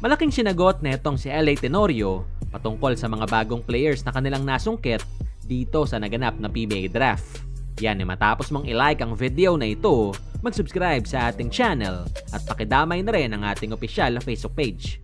Malaking sinagot netong si LA Tenorio patungkol sa mga bagong players na kanilang nasungkit dito sa naganap na PBA Draft. Yan matapos mong i-like ang video na ito, mag-subscribe sa ating channel at pakidamay na rin ang ating opisyal na Facebook page.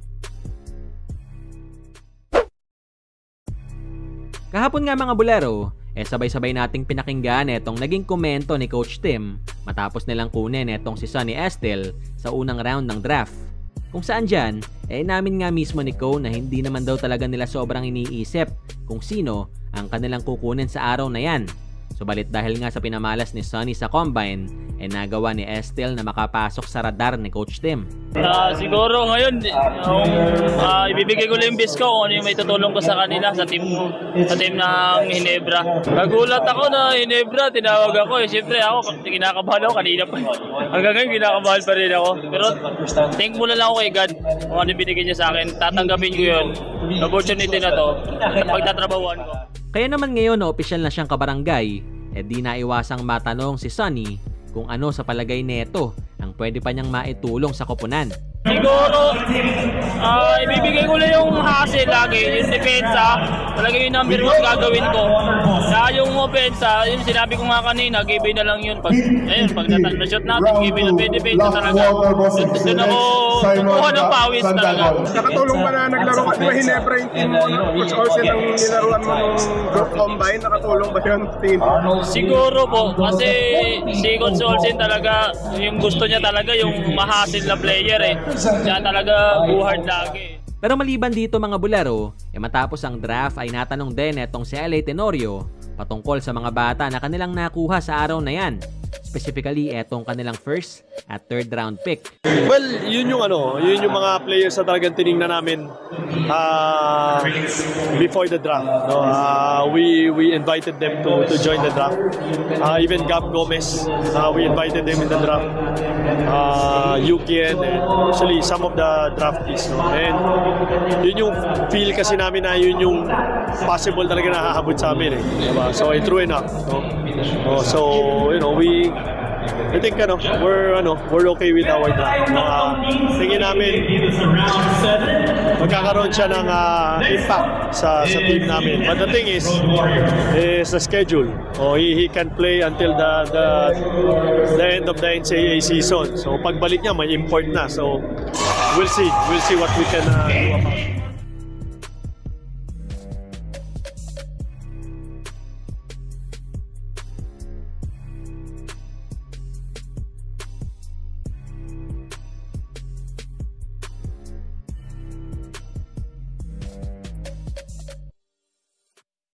Kahapon nga mga bulero, sabay-sabay nating pinakinggan etong naging komento ni Coach Tim matapos nilang kunin etong si Sonny Estel sa unang round ng draft. Kung saan dyan, inamin nga mismo ni Co na hindi naman daw talaga nila sobrang iniisip kung sino ang kanilang kukunin sa araw na yan. Subalit dahil nga sa pinamalas ni Sonny sa combine, nagawa ni Estel na makapasok sa radar ni Coach Tim. Siguro ngayon, ibibigay ko lang yung best ko kung ano yung may tutulong ko sa kanila, sa team ng Ginebra. Nagulat ako na Ginebra, tinawag ako. Siyempre ako, kinakabahan ako kanina pa. Hanggang ngayon, kinakabahan pa rin ako. Pero thankful na lang ako kay God kung ano binigay niya sa akin. Tatanggapin ko yun. Opportunity na to, pagtatrabahuan ko. Kaya naman ngayon na opisyal na siyang kabarangay, di naiwasang matanong si Sonny kung ano sa palagay neto ang pwede pa niyang maitulong sa koponan. Siguro, ibibigay ko lang yung hassle lagi, yung depensa, talaga yung number 1 gagawin ko. Sa yung offensa, yung sinabi ko nga kanina, give na lang yun. Pag na-shot natin, give na depensa talaga. Doon ako kukuha ng pawis talaga. Nakatulong ba na naglaro ka? Diba Ginebra yung team mo, Coach Olsen, ang nilaruan mo nung group combine? Nakatulong ba yun? Siguro po, kasi si Coach Olsen talaga, yung gusto niya talaga yung mahasil na player Siya talaga buhard lagi. Pero maliban dito mga bulero, matapos ang draft ay natanong din etong si LA Tenorio patungkol sa mga bata na kanilang nakuha sa araw na yan. Specifically, etong kanilang first at third round pick. Well, yun yung mga players na talagang tinignan namin before the draft. We invited them to join the draft. Even Gab Gomez, we invited them in the draft. Yukien, and actually some of the draftees. And yun yung feel kasi namin na yun yung possible talaga nakahabot sa amin. Diba? So, true enough. So, I think we're okay with our draft. Tingin namin magkakaroon siya ng impact sa team namin. But the thing is the schedule. He can play until the end of the NCAA season. So pagbalik niya may import na. So we'll see what we can do about it.